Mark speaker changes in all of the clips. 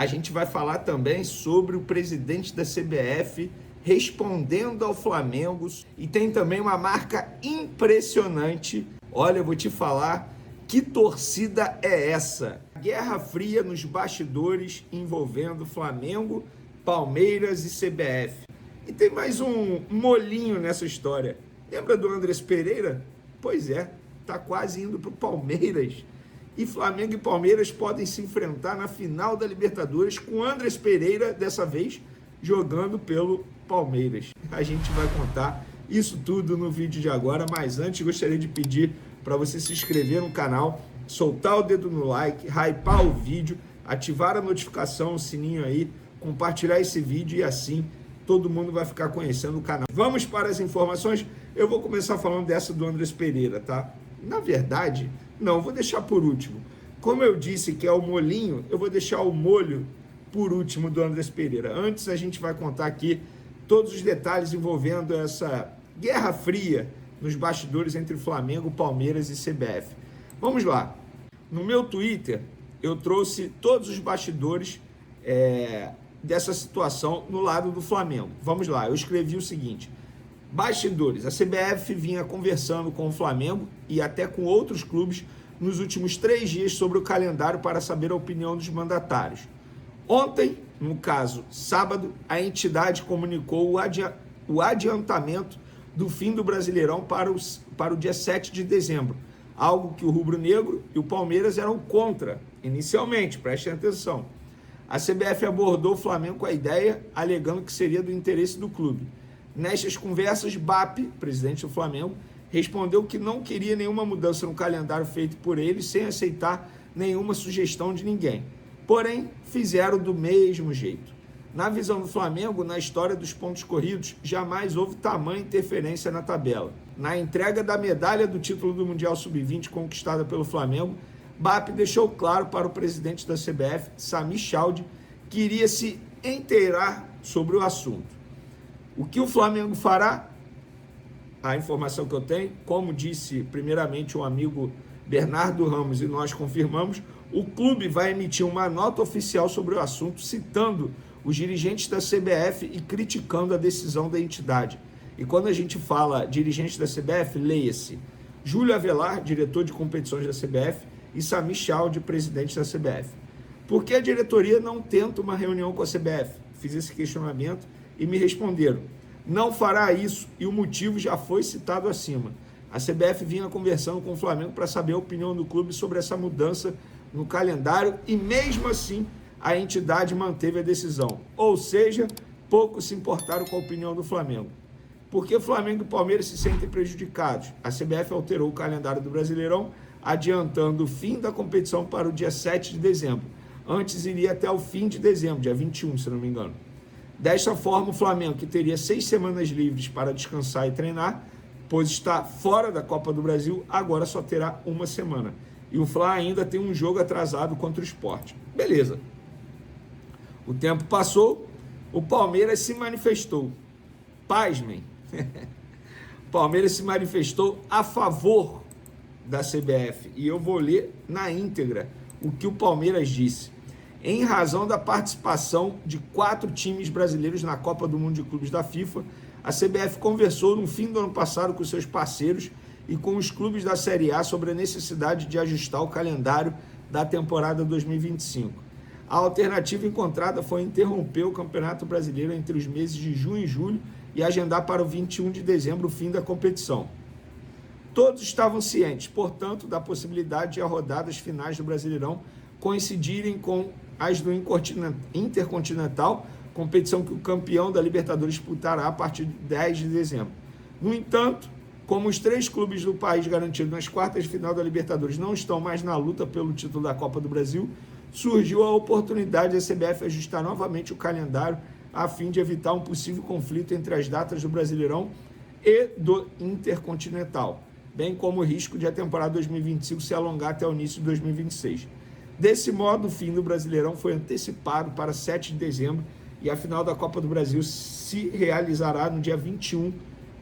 Speaker 1: A gente vai falar também sobre o presidente da CBF respondendo ao Flamengo e tem também uma marca impressionante. Olha, eu vou te falar, que torcida é essa? Guerra fria nos bastidores envolvendo Flamengo, Palmeiras e CBF. E tem mais um molinho nessa história. Lembra do Andrés Pereira? Pois é, tá quase indo pro Palmeiras. E Flamengo e Palmeiras podem se enfrentar na final da Libertadores com o Andrés Pereira, dessa vez, jogando pelo Palmeiras. A gente vai contar isso tudo no vídeo de agora, mas antes gostaria de pedir para você se inscrever no canal, soltar o dedo no like, hypar o vídeo, ativar a notificação, o sininho aí, compartilhar esse vídeo e assim todo mundo vai ficar conhecendo o canal. Vamos para as informações. Eu vou começar falando dessa do Andrés Pereira, tá? Na verdade, não, vou deixar por último. Como eu disse que é o molinho, eu vou deixar o molho por último do Andrés Pereira. Antes a gente vai contar aqui todos os detalhes envolvendo essa guerra fria nos bastidores entre Flamengo, Palmeiras e CBF. Vamos lá. No meu Twitter, eu trouxe todos os bastidores dessa situação no lado do Flamengo. Vamos lá, eu escrevi o seguinte: bastidores, a CBF vinha conversando com o Flamengo e até com outros clubes nos últimos 3 dias sobre o calendário para saber a opinião dos mandatários. Ontem, no caso, sábado, a entidade comunicou o adiantamento do fim do Brasileirão para o dia 7 de dezembro, algo que o Rubro Negro e o Palmeiras eram contra, inicialmente, prestem atenção. A CBF abordou o Flamengo com a ideia, alegando que seria do interesse do clube. Nestas conversas, BAP, presidente do Flamengo, respondeu que não queria nenhuma mudança no calendário feito por ele, sem aceitar nenhuma sugestão de ninguém. Porém, fizeram do mesmo jeito. Na visão do Flamengo, na história dos pontos corridos, jamais houve tamanha interferência na tabela. Na entrega da medalha do título do Mundial Sub-20 conquistada pelo Flamengo, BAP deixou claro para o presidente da CBF, Sami Chaldi, que iria se inteirar sobre o assunto. O que o Flamengo fará? A informação que eu tenho, como disse primeiramente um amigo Bernardo Ramos e nós confirmamos, o clube vai emitir uma nota oficial sobre o assunto, citando os dirigentes da CBF e criticando a decisão da entidade. E quando a gente fala dirigentes da CBF, leia-se Júlio Avelar, diretor de competições da CBF, e Sami Chaldi, presidente da CBF. Por que a diretoria não tenta uma reunião com a CBF? Fiz esse questionamento e me responderam: não fará isso e o motivo já foi citado acima. A CBF vinha conversando com o Flamengo para saber a opinião do clube sobre essa mudança no calendário e mesmo assim a entidade manteve a decisão. Ou seja, pouco se importaram com a opinião do Flamengo. Por que Flamengo e Palmeiras se sentem prejudicados? A CBF alterou o calendário do Brasileirão, adiantando o fim da competição para o dia 7 de dezembro. Antes iria até o fim de dezembro, dia 21, se não me engano. Desta forma, o Flamengo, que teria 6 semanas livres para descansar e treinar, pois está fora da Copa do Brasil, agora só terá 1 semana. E o Fla ainda tem um jogo atrasado contra o Sport. Beleza. O tempo passou, o Palmeiras se manifestou. Pasmem. O Palmeiras se manifestou a favor da CBF. E eu vou ler na íntegra o que o Palmeiras disse. Em razão da participação de 4 times brasileiros na Copa do Mundo de Clubes da FIFA, a CBF conversou no fim do ano passado com seus parceiros e com os clubes da Série A sobre a necessidade de ajustar o calendário da temporada 2025. A alternativa encontrada foi interromper o Campeonato Brasileiro entre os meses de junho e julho e agendar para o 21 de dezembro o fim da competição. Todos estavam cientes, portanto, da possibilidade de as rodadas finais do Brasileirão coincidirem com as do Intercontinental, competição que o campeão da Libertadores disputará a partir de 10 de dezembro. No entanto, como os 3 clubes do país garantidos nas quartas de final da Libertadores não estão mais na luta pelo título da Copa do Brasil, surgiu a oportunidade da CBF ajustar novamente o calendário a fim de evitar um possível conflito entre as datas do Brasileirão e do Intercontinental, bem como o risco de a temporada 2025 se alongar até o início de 2026. Desse modo, o fim do Brasileirão foi antecipado para 7 de dezembro e a final da Copa do Brasil se realizará no dia 21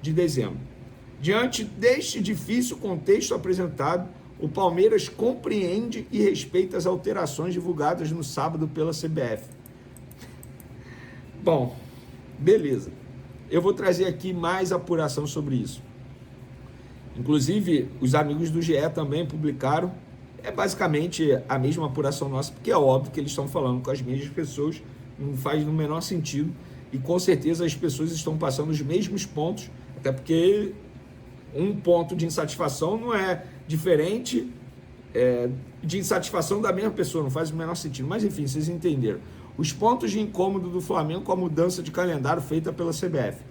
Speaker 1: de dezembro. Diante deste difícil contexto apresentado, O Palmeiras compreende e respeita as alterações divulgadas no sábado pela CBF. Bom, beleza. Eu vou trazer aqui mais apuração sobre isso. Inclusive, os amigos do GE também publicaram. É basicamente a mesma apuração nossa, porque é óbvio que eles estão falando com as mesmas pessoas, não faz no menor sentido. E com certeza as pessoas estão passando os mesmos pontos, até porque um ponto de insatisfação não é diferente de insatisfação da mesma pessoa, não faz o menor sentido. Mas enfim, vocês entenderam. Os pontos de incômodo do Flamengo com a mudança de calendário feita pela CBF.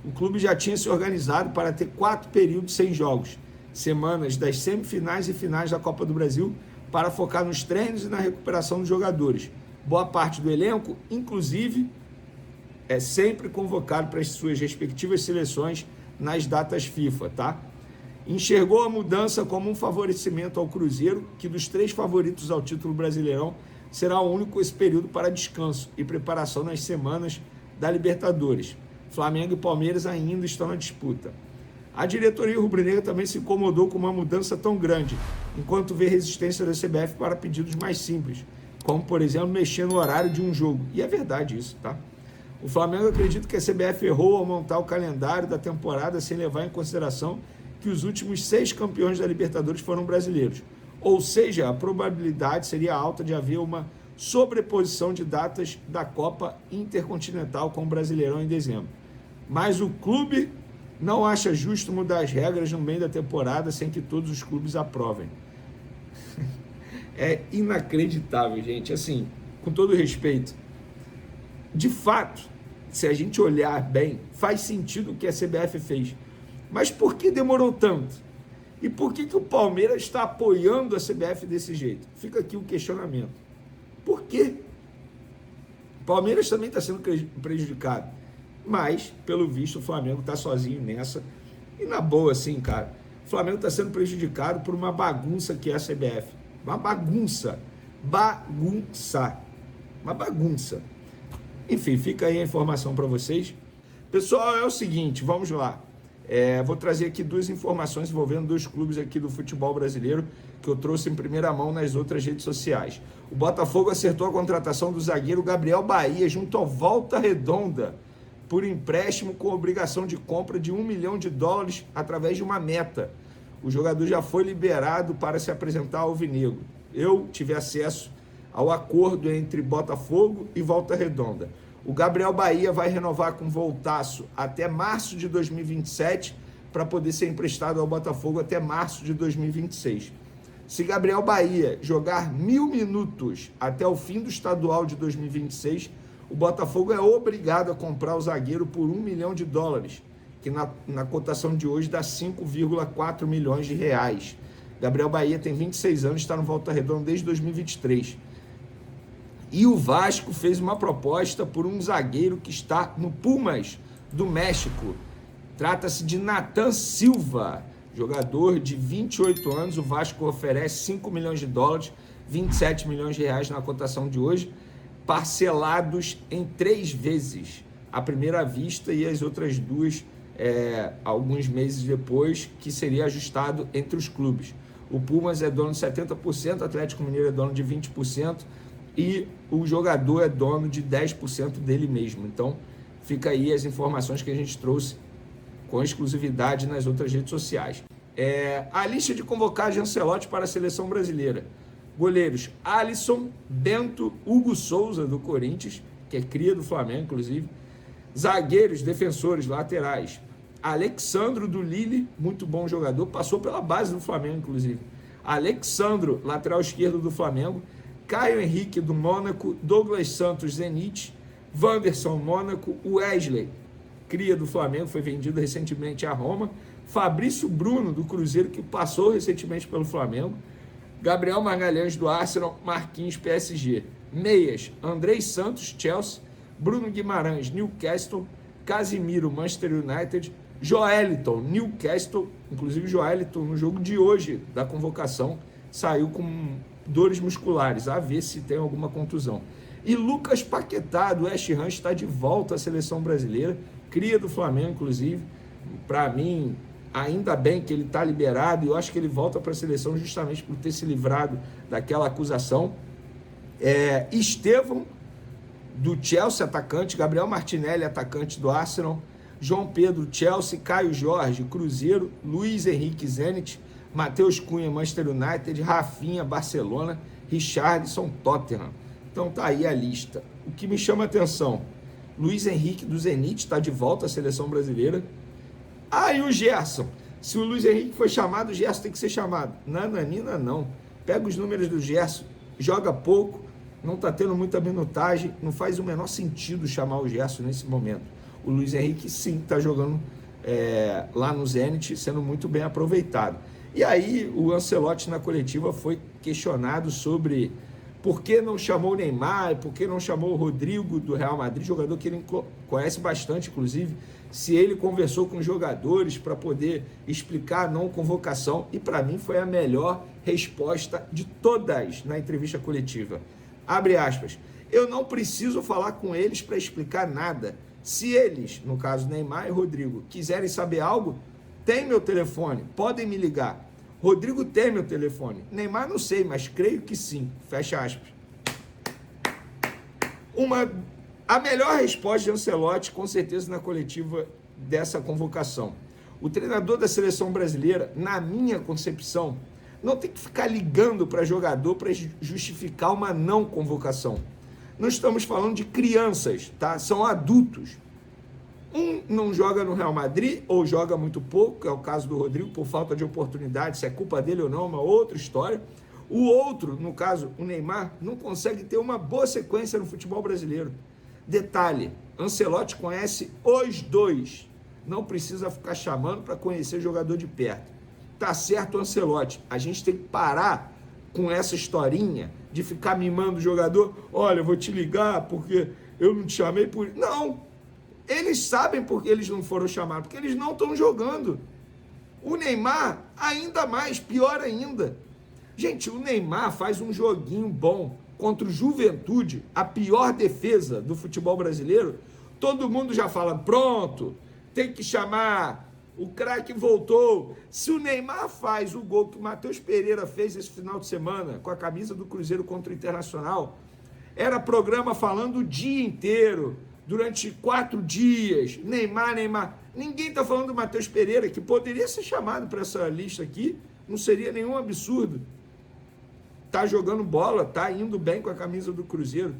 Speaker 1: O clube já tinha se organizado para ter 4 períodos sem jogos, semanas das semifinais e finais da Copa do Brasil, para focar nos treinos e na recuperação dos jogadores. Boa parte do elenco, inclusive, é sempre convocado para as suas respectivas seleções nas datas FIFA, tá? Enxergou a mudança como um favorecimento ao Cruzeiro, que dos 3 favoritos ao título Brasileirão, será o único esse período para descanso e preparação nas semanas da Libertadores. Flamengo e Palmeiras ainda estão na disputa. A diretoria rubro-negra também se incomodou com uma mudança tão grande, enquanto vê resistência da CBF para pedidos mais simples, como, por exemplo, mexer no horário de um jogo. E é verdade isso, tá? O Flamengo acredita que a CBF errou ao montar o calendário da temporada sem levar em consideração que os últimos 6 campeões da Libertadores foram brasileiros. Ou seja, a probabilidade seria alta de haver uma sobreposição de datas da Copa Intercontinental com o Brasileirão em dezembro. Mas o clube não acha justo mudar as regras no meio da temporada sem que todos os clubes aprovem. É inacreditável, gente. Assim, com todo respeito, de fato, se a gente olhar bem, faz sentido o que a CBF fez. Mas por que demorou tanto? E por que o Palmeiras está apoiando a CBF desse jeito? Fica aqui o questionamento. Por quê? O Palmeiras também está sendo prejudicado. Mas, pelo visto, o Flamengo está sozinho nessa. E na boa, assim, cara, o Flamengo está sendo prejudicado por uma bagunça que é a CBF. Uma bagunça. Uma bagunça. Enfim, fica aí a informação para vocês. Pessoal, é o seguinte, vamos lá. Vou trazer aqui 2 informações envolvendo 2 clubes aqui do futebol brasileiro que eu trouxe em primeira mão nas outras redes sociais. O Botafogo acertou a contratação do zagueiro Gabriel Bahia junto ao Volta Redonda por empréstimo com obrigação de compra de $1 milhão através de uma meta. O jogador já foi liberado para se apresentar ao Alvinegro. Eu tive acesso ao acordo entre Botafogo e Volta Redonda. O Gabriel Bahia vai renovar com Voltaço até março de 2027 para poder ser emprestado ao Botafogo até março de 2026. Se Gabriel Bahia jogar 1.000 minutos até o fim do estadual de 2026, o Botafogo é obrigado a comprar o zagueiro por $1 milhão, que na cotação de hoje dá 5,4 milhões de reais. Gabriel Bahia tem 26 anos, está no Volta Redonda desde 2023. E o Vasco fez uma proposta por um zagueiro que está no Pumas, do México. Trata-se de Nathan Silva, jogador de 28 anos. O Vasco oferece $5 milhões, 27 milhões de reais na cotação de hoje, parcelados em 3 vezes. A primeira à vista e as outras 2 alguns meses depois, que seria ajustado entre os clubes. O Pumas é dono de 70%, o Atlético Mineiro é dono de 20%, e o jogador é dono de 10% dele mesmo. Então, fica aí as informações que a gente trouxe com exclusividade nas outras redes sociais. A lista de convocados de Ancelotti para a seleção brasileira. Goleiros: Alisson, Bento, Hugo Souza, do Corinthians, que é cria do Flamengo, inclusive. Zagueiros, defensores, laterais: Alexandro, do Lille, muito bom jogador, passou pela base do Flamengo, inclusive. Alexandro, lateral esquerdo do Flamengo. Caio Henrique, do Mônaco. Douglas Santos, Zenit. Wanderson, Mônaco. Wesley, cria do Flamengo, foi vendido recentemente à Roma. Fabrício Bruno, do Cruzeiro, que passou recentemente pelo Flamengo. Gabriel Magalhães, do Arsenal. Marquinhos, PSG. Meias: Andrei Santos, Chelsea. Bruno Guimarães, Newcastle. Casimiro, Manchester United. Joeliton, Newcastle. Inclusive Joeliton, no jogo de hoje da convocação, saiu com dores musculares, a ver se tem alguma contusão. E Lucas Paquetá, do West Ham, está de volta à seleção brasileira, cria do Flamengo, inclusive. Para mim, ainda bem que ele está liberado, e eu acho que ele volta para a seleção justamente por ter se livrado daquela acusação. Estevão, do Chelsea, atacante, Gabriel Martinelli, atacante do Arsenal, João Pedro, Chelsea, Caio Jorge, Cruzeiro, Luiz Henrique, Zenit, Matheus Cunha, Manchester United, Rafinha, Barcelona, Richarlison, Tottenham. Então tá aí a lista. O que me chama a atenção, Luiz Henrique do Zenit está de volta à seleção brasileira. E o Gerson. Se o Luiz Henrique foi chamado, o Gerson tem que ser chamado. Nananina não. Pega os números do Gerson, joga pouco, não está tendo muita minutagem, não faz o menor sentido chamar o Gerson nesse momento. O Luiz Henrique sim está jogando lá no Zenit, sendo muito bem aproveitado. E aí o Ancelotti na coletiva foi questionado sobre por que não chamou o Neymar, por que não chamou o Rodrigo do Real Madrid, jogador que ele conhece bastante, inclusive, se ele conversou com os jogadores para poder explicar a não convocação, e para mim foi a melhor resposta de todas na entrevista coletiva. Abre aspas, eu não preciso falar com eles para explicar nada. Se eles, no caso Neymar e Rodrigo, quiserem saber algo, tem meu telefone, podem me ligar. Rodrigo tem meu telefone. Neymar não sei, mas creio que sim. Fecha aspas. A melhor resposta de Ancelotti, com certeza, na coletiva dessa convocação. O treinador da seleção brasileira, na minha concepção, não tem que ficar ligando para jogador para justificar uma não convocação. Não estamos falando de crianças, tá? São adultos. Um não joga no Real Madrid, ou joga muito pouco, que é o caso do Rodrigo, por falta de oportunidade, se é culpa dele ou não, é uma outra história. O outro, no caso, o Neymar, não consegue ter uma boa sequência no futebol brasileiro. Detalhe, Ancelotti conhece os dois, não precisa ficar chamando para conhecer jogador de perto. Tá certo, Ancelotti, a gente tem que parar com essa historinha de ficar mimando o jogador. Olha, eu vou te ligar porque eu não te chamei por... Não! Eles sabem porque eles não foram chamados, porque eles não estão jogando. O Neymar, ainda mais, pior ainda. Gente, o Neymar faz um joguinho bom contra o Juventude, a pior defesa do futebol brasileiro. Todo mundo já fala, pronto, tem que chamar, o craque voltou. Se o Neymar faz o gol que o Matheus Pereira fez esse final de semana, com a camisa do Cruzeiro contra o Internacional, era programa falando o dia inteiro, durante 4 dias, Neymar. Ninguém está falando do Matheus Pereira, que poderia ser chamado para essa lista aqui, não seria nenhum absurdo. Está jogando bola, está indo bem com a camisa do Cruzeiro.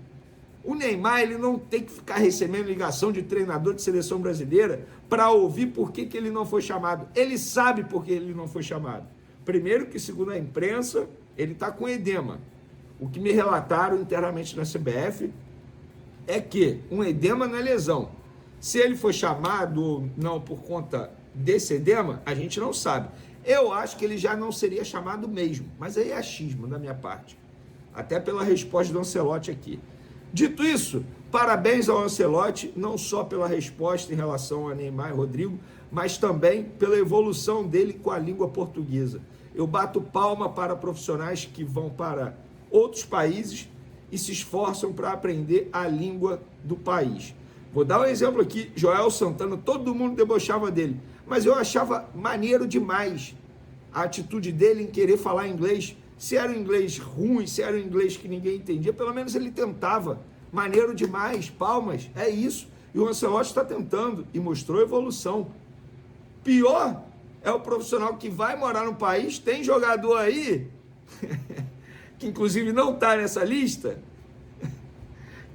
Speaker 1: O Neymar, ele não tem que ficar recebendo ligação de treinador de seleção brasileira para ouvir por que ele não foi chamado. Ele sabe por que ele não foi chamado. Primeiro que, segundo a imprensa, ele está com edema. O que me relataram internamente na CBF é que um edema não é lesão. Se ele foi chamado ou não por conta desse edema, a gente não sabe. Eu acho que ele já não seria chamado mesmo, mas aí é achismo da minha parte. Até pela resposta do Ancelotti aqui. Dito isso, parabéns ao Ancelotti, não só pela resposta em relação a Neymar e Rodrigo, mas também pela evolução dele com a língua portuguesa. Eu bato palma para profissionais que vão para outros países e se esforçam para aprender a língua do país. Vou dar um exemplo aqui, Joel Santana, todo mundo debochava dele, mas eu achava maneiro demais a atitude dele em querer falar inglês. Se era um inglês ruim, se era um inglês que ninguém entendia, pelo menos ele tentava. Maneiro demais, palmas, é isso. E o Ancelotti está tentando e mostrou evolução. Pior é o profissional que vai morar no país, tem jogador aí... que inclusive não está nessa lista,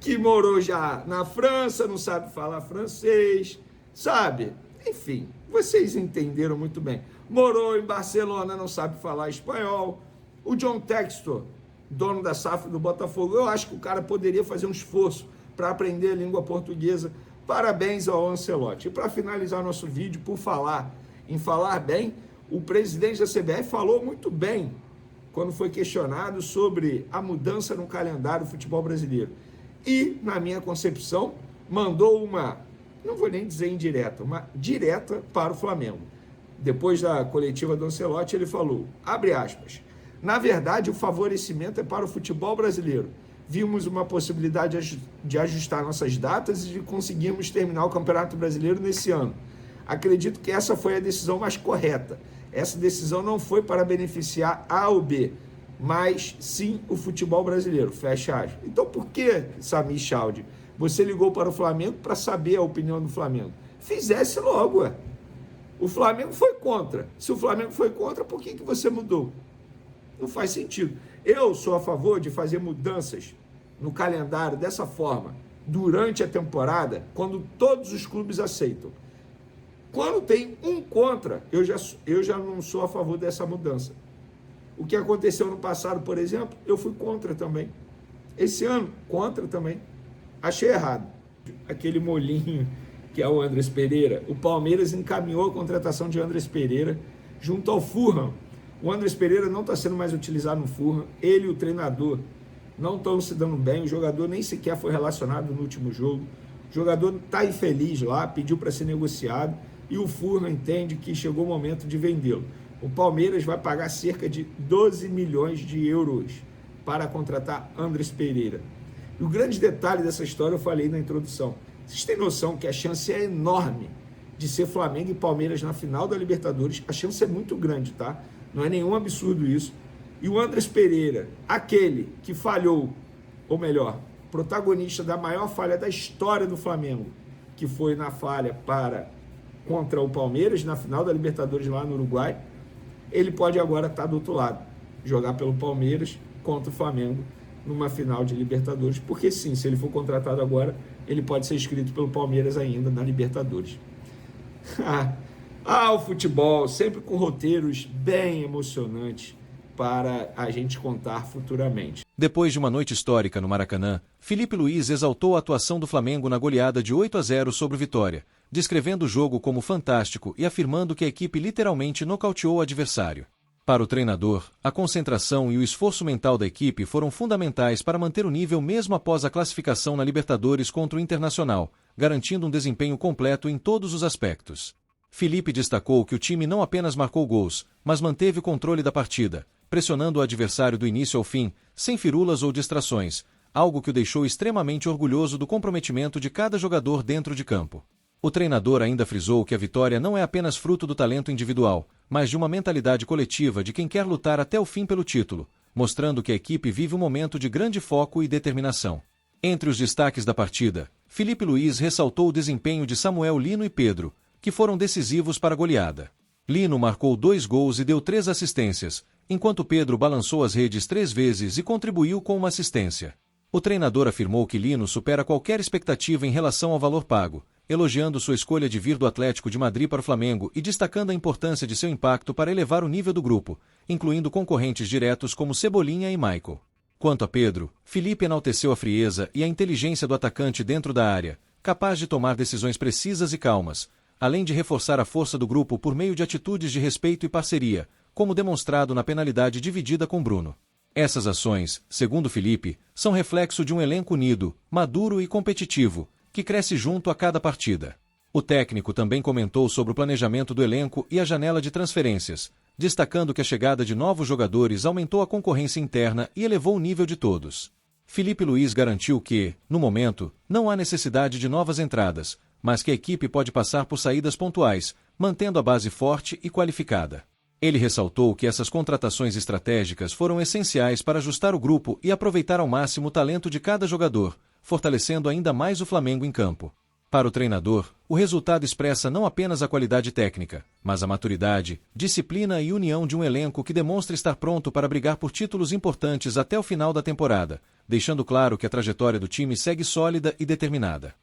Speaker 1: que morou já na França, não sabe falar francês, sabe? Enfim, vocês entenderam muito bem. Morou em Barcelona, não sabe falar espanhol. O John Textor, dono da SAF do Botafogo, eu acho que o cara poderia fazer um esforço para aprender a língua portuguesa. Parabéns ao Ancelotti. E para finalizar nosso vídeo, por falar em falar bem, o presidente da CBF falou muito bem quando foi questionado sobre a mudança no calendário do futebol brasileiro. E, na minha concepção, mandou uma, não vou nem dizer indireta, uma direta para o Flamengo. Depois da coletiva do Ancelotti, ele falou, abre aspas, na verdade, o favorecimento é para o futebol brasileiro. Vimos uma possibilidade de ajustar nossas datas e de conseguirmos terminar o Campeonato Brasileiro nesse ano. Acredito que essa foi a decisão mais correta. Essa decisão não foi para beneficiar A ou B, mas sim o futebol brasileiro, fecha aspas. Então por que, Sami Chaldi, você ligou para o Flamengo para saber a opinião do Flamengo? Fizesse logo, ué. O Flamengo foi contra. Se o Flamengo foi contra, por que você mudou? Não faz sentido. Eu sou a favor de fazer mudanças no calendário dessa forma, durante a temporada, quando todos os clubes aceitam. Quando tem um contra, eu já não sou a favor dessa mudança. O que aconteceu no passado, por exemplo, eu fui contra também. Esse ano, contra também. Achei errado. Aquele molinho que é o Andrés Pereira, o Palmeiras encaminhou a contratação de Andrés Pereira junto ao Fulham. O Andrés Pereira não está sendo mais utilizado no Fulham, ele e o treinador não estão se dando bem, o jogador nem sequer foi relacionado no último jogo, o jogador está infeliz lá, pediu para ser negociado e o Fulham entende que chegou o momento de vendê-lo. O Palmeiras vai pagar cerca de 12 milhões de euros para contratar Andrés Pereira. E o grande detalhe dessa história eu falei na introdução. Vocês têm noção que a chance é enorme de ser Flamengo e Palmeiras na final da Libertadores? A chance é muito grande, tá? Não é nenhum absurdo isso. E o Andrés Pereira, aquele que falhou, ou melhor, protagonista da maior falha da história do Flamengo, que foi na falha contra o Palmeiras, na final da Libertadores lá no Uruguai, ele pode agora estar do outro lado, jogar pelo Palmeiras contra o Flamengo numa final de Libertadores, porque sim, se ele for contratado agora, ele pode ser inscrito pelo Palmeiras ainda na Libertadores. O futebol, sempre com roteiros bem emocionantes para a gente contar futuramente.
Speaker 2: Depois de uma noite histórica no Maracanã, Filipe Luís exaltou a atuação do Flamengo na goleada de 8-0 sobre o Vitória, descrevendo o jogo como fantástico e afirmando que a equipe literalmente nocauteou o adversário. Para o treinador, a concentração e o esforço mental da equipe foram fundamentais para manter o nível mesmo após a classificação na Libertadores contra o Internacional, garantindo um desempenho completo em todos os aspectos. Filipe destacou que o time não apenas marcou gols, mas manteve o controle da partida, pressionando o adversário do início ao fim, sem firulas ou distrações, algo que o deixou extremamente orgulhoso do comprometimento de cada jogador dentro de campo. O treinador ainda frisou que a vitória não é apenas fruto do talento individual, mas de uma mentalidade coletiva de quem quer lutar até o fim pelo título, mostrando que a equipe vive um momento de grande foco e determinação. Entre os destaques da partida, Filipe Luís ressaltou o desempenho de Samuel Lino e Pedro, que foram decisivos para a goleada. Lino marcou 2 gols e deu 3 assistências, enquanto Pedro balançou as redes 3 vezes e contribuiu com uma assistência. O treinador afirmou que Lino supera qualquer expectativa em relação ao valor pago, elogiando sua escolha de vir do Atlético de Madrid para o Flamengo e destacando a importância de seu impacto para elevar o nível do grupo, incluindo concorrentes diretos como Cebolinha e Michael. Quanto a Pedro, Filipe enalteceu a frieza e a inteligência do atacante dentro da área, capaz de tomar decisões precisas e calmas, além de reforçar a força do grupo por meio de atitudes de respeito e parceria, como demonstrado na penalidade dividida com Bruno. Essas ações, segundo Filipe, são reflexo de um elenco unido, maduro e competitivo, que cresce junto a cada partida. O técnico também comentou sobre o planejamento do elenco e a janela de transferências, destacando que a chegada de novos jogadores aumentou a concorrência interna e elevou o nível de todos. Filipe Luís garantiu que, no momento, não há necessidade de novas entradas, mas que a equipe pode passar por saídas pontuais, mantendo a base forte e qualificada. Ele ressaltou que essas contratações estratégicas foram essenciais para ajustar o grupo e aproveitar ao máximo o talento de cada jogador, fortalecendo ainda mais o Flamengo em campo. Para o treinador, o resultado expressa não apenas a qualidade técnica, mas a maturidade, disciplina e união de um elenco que demonstra estar pronto para brigar por títulos importantes até o final da temporada, deixando claro que a trajetória do time segue sólida e determinada.